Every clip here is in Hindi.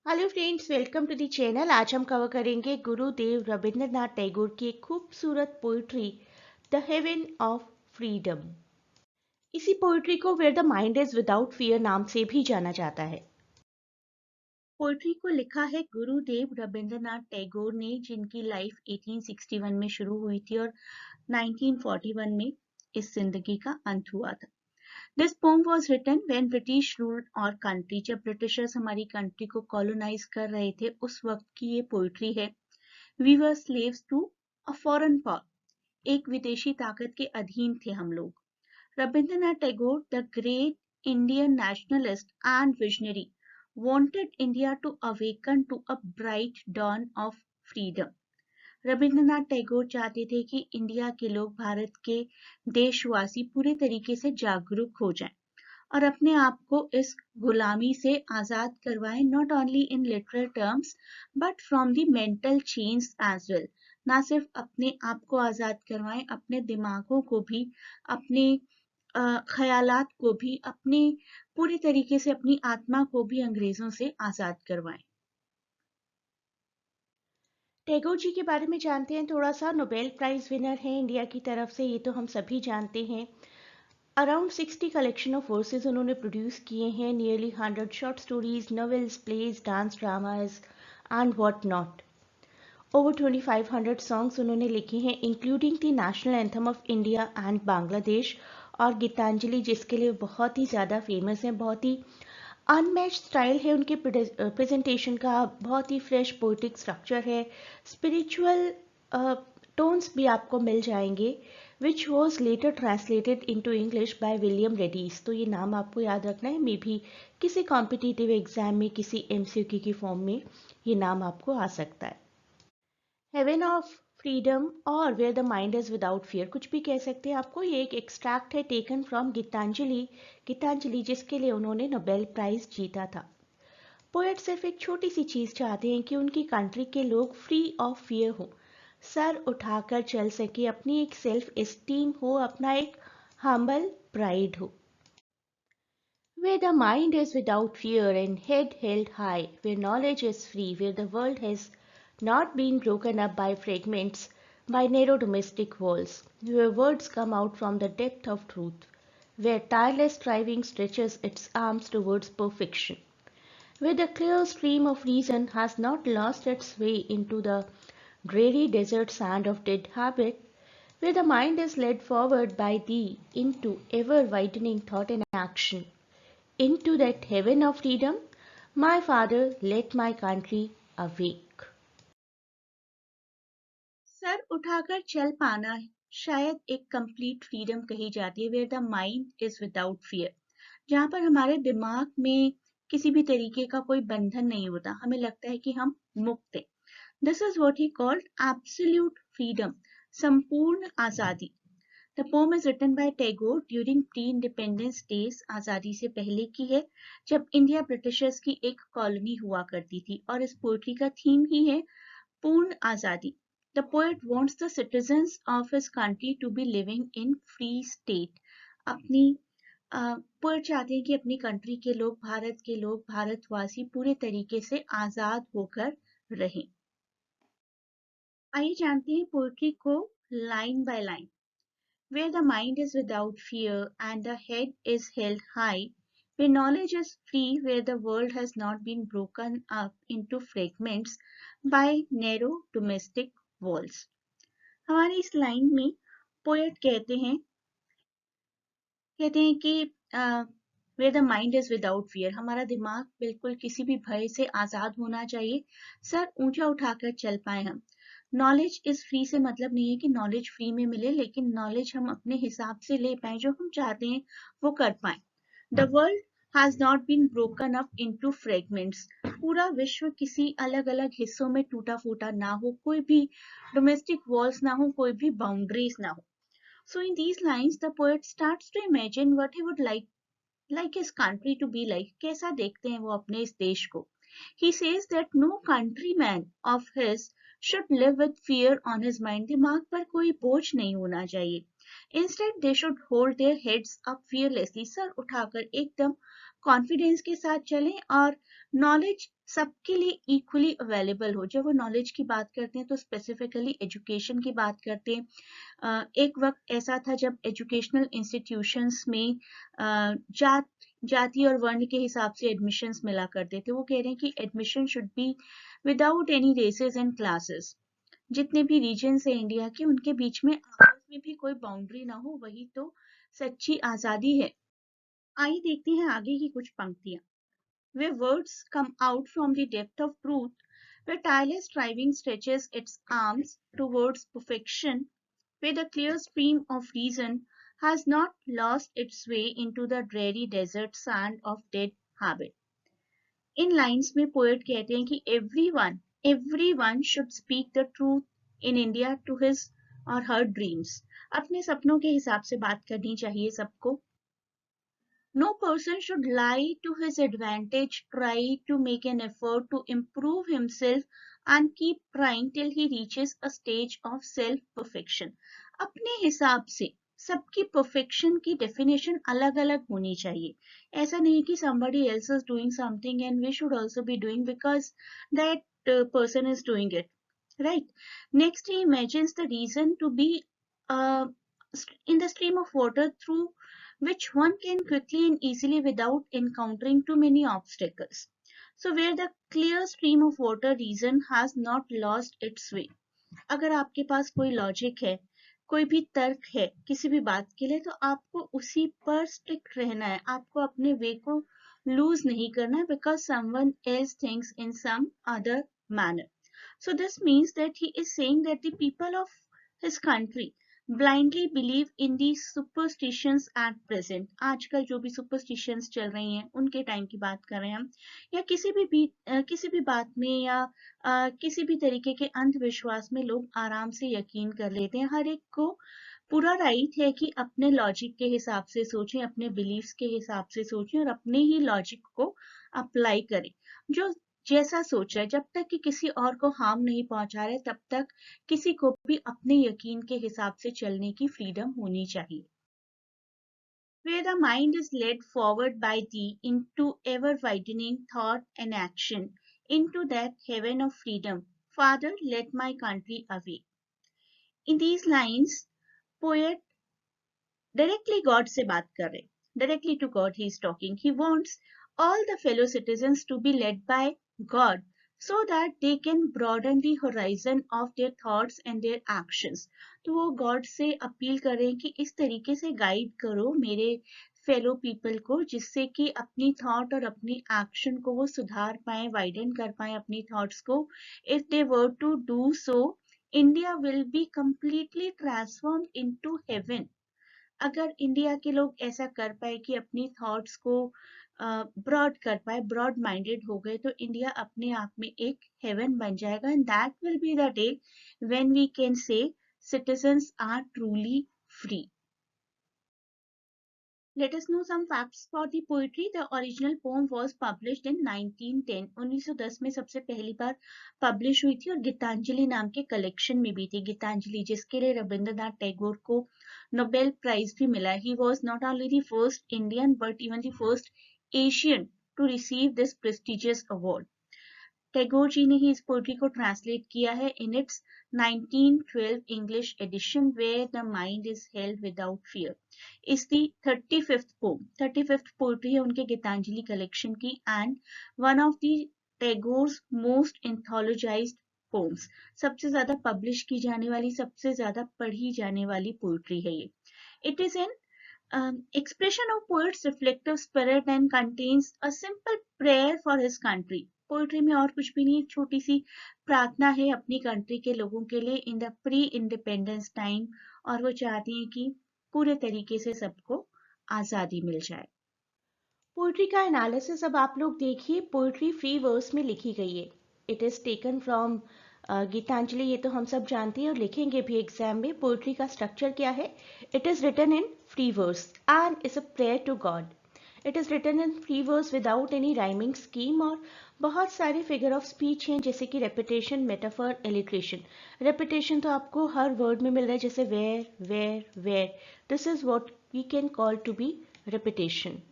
Hello friends, welcome to the channel. आज हम कवर करेंगे गुरुदेव रविंद्रनाथ टैगोर की एक खूबसूरत poetry the heaven of freedom. इसी पोइट्री को where the mind is without fear नाम से भी जाना जाता है। पोइट्री को लिखा है गुरुदेव रविंद्रनाथ टैगोर ने, जिनकी लाइफ 1861 में शुरू हुई थी और 1941 में इस जिंदगी का अंत हुआ था। This poem was written when British ruled our country. जब ब्रिटिशर्स हमारी कंट्री को कॉलोनाइज कर रहे थे, उस वक्त की ये पोइट्री है। We were slaves to a foreign power. एक विदेशी ताकत के अधीन थे हम लोग। Rabindranath Tagore, the great Indian nationalist and visionary, wanted India to awaken to a bright dawn of freedom. Rabindranath Tagore चाहते थे कि इंडिया के लोग, भारत के देशवासी पूरे तरीके से जागरूक हो जाएं और अपने आप को इस गुलामी से आजाद करवाएं, not only in literal terms but from the mental change as well. ना सिर्फ अपने आप को आजाद करवाएं, अपने दिमागों को भी, अपने ख्यालात को भी, अपने पूरी तरीके से अपनी आत्मा को भी अंग्रेजों से आजाद करवाएं। टैगोर जी के बारे में जानते हैं थोड़ा सा। नोबेल प्राइज विनर हैं इंडिया की तरफ से, ये तो हम सभी जानते हैं। अराउंड 60 कलेक्शन ऑफ वर्सेस उन्होंने प्रोड्यूस किए हैं, nearly 100 short stories, novels, plays, dance dramas and what not. Over 2500 songs उन्होंने लिखे हैं, including the national anthem of India and Bangladesh और गीतांजलि, जिसके लिए बहुत ही ज़्यादा फेमस है। बहुत ही अनमैच स्टाइल है उनके प्रेजेंटेशन का, बहुत ही फ्रेश पोइटिक स्ट्रक्चर है, स्पिरिचुअल टोन्स भी आपको मिल जाएंगे, which was later translated into English by William Reddy's. तो ये नाम आपको याद रखना है, मे भी किसी कॉम्पिटिटिव एग्जाम में, किसी एमसीक्यू की फॉर्म में ये नाम आपको आ सकता है। हेवन ऑफ फ्रीडम और where the mind is without fear, कुछ भी कह सकते हैं आपको। ये एक एक्सट्रैक्ट है टेकन फ्रॉम गीतांजलि। गीतांजलि जिसके लिए उन्होंने नोबेल प्राइज जीता था। पोएट सिर्फ एक छोटी सी चीज चाहते हैं कि उनकी कंट्री के लोग फ्री ऑफ फियर हो, सर उठाकर चल सके, अपनी एक सेल्फ एस्टीम हो, अपना एक हम्बल प्राइड हो। Where the mind is without fear and head held high, where knowledge is free, where the world has not been broken up by fragments, by narrow domestic walls, where words come out from the depth of truth, where tireless striving stretches its arms towards perfection, where the clear stream of reason has not lost its way into the dreary desert sand of dead habit, where the mind is led forward by thee into ever widening thought and action, into that heaven of freedom, my father, let my country awake. Sir उठाकर चल पाना शायद एक कंप्लीट फ्रीडम कही जाती है, where the mind is without fear, जहाँ पर हमारे दिमाग में किसी भी तरीके का कोई बंधन नहीं होता, हमें लगता है कि हम मुक्त हैं। This is what he called absolute freedom, संपूर्ण आजादी। The poem is written by Tagore during pre-independence days, आजादी से पहले की है, जब इंडिया ब्रिटिशर्स की एक कॉलोनी हुआ करती थी, और इस पोएट्री का थीम ही है पूर्ण आजादी। The poet wants the citizens of his country to be living in free state. अपनी पोएट चाहते हैं कि अपनी कंट्री के लोग, भारत के लोग, भारतवासी पूरे तरीके से आजाद होकर रहें। आइए जानते हैं पोएट्री को line by line. Where the mind is without fear and the head is held high, where knowledge is free, where the world has not been broken up into fragments by narrow domestic walls. हमारी इस लाइन में पोएट कहते हैं कि where the mind is without fear, हमारा दिमाग बिल्कुल किसी भी भय से आजाद होना चाहिए, सर ऊंचा उठाकर चल पाए हम। नॉलेज इज फ्री से मतलब नहीं है कि नॉलेज फ्री में मिले, लेकिन नॉलेज हम अपने हिसाब से ले पाए, जो हम चाहते हैं वो कर पाए। The world has not been broken up into fragments, पूरा विश्व किसी अलग अलग हिस्सों में टूटा फूटा ना हो, कोई भी डोमेस्टिक वॉल्स ना हो, कोई भी बाउंड्रीज ना हो। So in these lines, the poet starts to imagine what he would like his country to be like. कैसा देखते हैं वो अपने इस देश को? He says that no countryman of his should live with fear on his mind. दिमाग पर कोई बोझ नहीं होना चाहिए. Instead, they should hold their heads up fearlessly. Sir उठाकर एकदम कॉन्फिडेंस के साथ चलें और नॉलेज सबके लिए इक्वली अवेलेबल हो। जब वो नॉलेज की बात करते हैं तो स्पेसिफिकली एजुकेशन की बात करते हैं। एक वक्त ऐसा था जब एजुकेशनल इंस्टीट्यूशंस में जाति और वर्ण के हिसाब से एडमिशन्स मिला करते थे। वो कह रहे हैं कि admission should be without any races and classes. जितने भी रीजन्स हैं इंडिया के, उनके बीच में आपस में भी कोई बाउंड्री ना हो, वही तो सच्ची आजादी है। आइए देखते हैं आगे की कुछ पंक्तियां। Where words come out from the depth of truth, where tireless striving stretches its arms towards perfection, where the clear stream of reason has not lost its way into the dreary desert sand of dead habit. In lines में पोएट कहते हैं कि everyone should speak the truth in India to his or her dreams. अपने सपनों के हिसाब से बात करनी चाहिए सबको। No person should lie to his advantage, try to make an effort to improve himself and keep trying till he reaches a stage of self-perfection. अपने हिसाब से सबकी perfection की definition अलग-अलग होनी चाहिए। ऐसा नहीं कि somebody else is doing something and we should also be doing because that person is doing it. Right. Next, he imagines the reason to be uh, in the stream of water through which one can quickly and easily without encountering too many obstacles. So where the clear stream of water reason has not lost its way. अगर आपके पास कोई लॉजिक है, कोई भी तर्क है किसी भी बात के लिए, तो आपको उसी पर स्टिक रहना है। आपको अपने वे को लूज नहीं करना है because someone else thinks in some other manner. So this means that he is saying that the people of his country blindly believe in the superstitions at present. आजकल जो भी superstitions चल रही हैं उनके टाइम की बात कर रहे हैं हम, या किसी भी बात में या किसी भी तरीके के अंधविश्वास में लोग आराम से यकीन कर लेते हैं। हर एक को पूरा राइट है कि अपने लॉजिक के हिसाब से सोचें, अपने बिलीफ्स के हिसाब से सोचें और अपने ही लॉजिक को अप्लाई करें। जो जैसा सोच रहा है, जब तक कि किसी और को हार्म नहीं पहुंचा रहे, तब तक किसी को भी अपने यकीन के हिसाब से चलने की फ्रीडम होनी चाहिए। Where the mind is led forward by thee into ever widening thought and action, into that heaven of freedom, Father, let my country away. In these lines, poet directly God से बात कर रहे, directly to God he is talking. He wants all the fellow citizens to be led by God so that they can broaden the horizon of their thoughts and their actions. तो वो God से अपील कर रहे हैं कि इस तरीके से गाइड करो मेरे फेलो पीपल को, जिससे कि अपनी थॉट और अपनी एक्शन को वो सुधार पाए, वाइडन कर पाए अपनी थॉट्स को। If they were to do so, India will be completely transformed into heaven. अगर इंडिया के लोग ऐसा कर पाए कि अपनी थॉट्स को ब्रॉड कर पाए, ब्रॉड माइंडेड हो गए, तो इंडिया अपने आप में एक हेवन बन जाएगा। And that will be the day when we can say citizens are truly free. Let us know some facts for the poetry. The original poem was published in 1910. 1910 में सबसे पहली बार पब्लिश हुई थी और गीतांजलि नाम के कलेक्शन में भी थी। गीतांजलि जिसके लिए रविंद्रनाथ टैगोर को नोबेल प्राइज भी मिला। He was not only the first Indian but even the first Asian to receive this prestigious award. Tagore ji ने ही इस पोएट्री को ट्रांसलेट किया है in its 1912 English edition, where the mind is held without fear. Is the 35th poem, 35th poetry है उनके गीतांजलि कलेक्शन की, and one of the Tagore's most anthologised poems. सबसे ज्यादा पब्लिश की जाने वाली, सबसे ज्यादा पढ़ी जाने वाली पोएट्री है ये. It is an expression of poet's reflective spirit and contains a simple prayer for his country. Poetry में और कुछ भी नहीं, एक छोटी सी प्रार्थना है अपनी कंट्री के लोगों के लिए in the pre independence time, और वो चाहती हैं कि पूरे तरीके से सबको आजादी मिल जाए. पोइट्री का एनालिसिस अब आप लोग देखिए. पोइट्री फ्री वर्स में लिखी गई है. It is taken from Gitanjali, ये तो हम सब जानते हैं और लिखेंगे भी एग्जाम में. पोइट्री का स्ट्रक्चर क्या है? It is written in free verse and is a prayer to God. It is written in free verse without any rhyming scheme, और बहुत सारे फिगर ऑफ स्पीच हैं जैसे कि रेपिटेशन, मेटाफर, एलिट्रेशन. रेपिटेशन तो आपको हर वर्ड में मिल रहा है, जैसे where where where. This is what we can call to be repetition.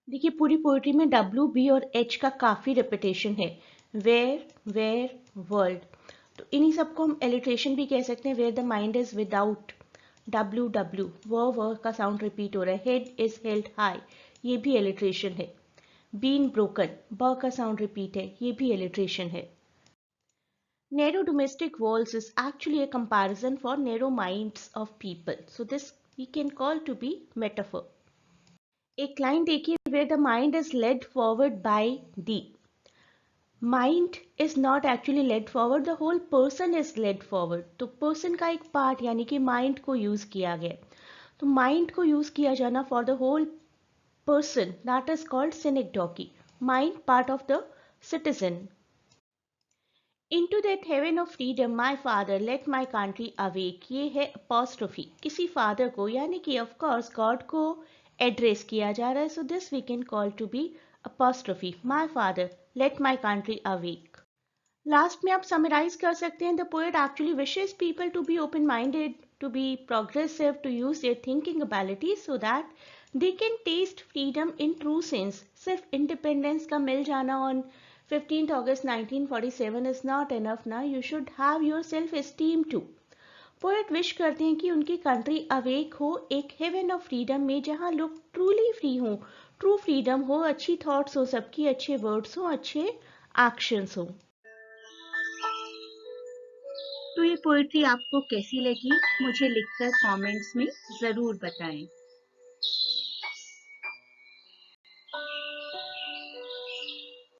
देखिए पूरी पोइट्री में डब्ल्यू बी और एच का काफ़ी रिपीटेशन है, वेयर वेयर वर्ल्ड, तो इन्हीं सबको हम एलिट्रेशन भी कह सकते हैं। Where the mind is without W W, व का साउंड रिपीट हो रहा है। हेड इज हेल्ड हाई, ये भी एलिट्रेशन है। बीन ब्रोकन, ब का साउंड रिपीट है, ये भी एलिट्रेशन है। Narrow domestic walls is actually a comparison for narrow minds of people. So this we can call to be metaphor. एक लाइन देखिए, where the mind is led forward by the mind is not actually led forward, the whole person is led forward. तो person का एक पार्ट यानी कि mind को यूज किया गया, तो mind को यूज किया जाना for the whole person, that is called synecdoche. Mind part of the citizen. Into that heaven of freedom my father let my country awake, ये है apostrophe, किसी father को यानी कि of course God को एड्रेस किया जा रहा है, so this we can call to be apostrophe. My father let my country awake. Last में आप समराइज कर सकते हैं, the poet actually wishes people to be open minded, to be progressive, to use their thinking abilities so that they can taste freedom in true sense. सिर्फ इंडिपेंडेंस का मिल जाना on 15th August 1947 is not enough ना, you should have your self esteem too. Poet wish करते हैं कि उनकी कंट्री अवेक हो एक हेवन ऑफ फ्रीडम में, जहां लोग ट्रूली फ्री हों, ट्रू फ्रीडम हो, अच्छी थॉट्स हो, सबकी अच्छे वर्ड्स हो, अच्छे एक्शंस हो. तो ये पोइट्री आपको कैसी लगी मुझे लिखकर कमेंट्स में ज़रूर बताएं।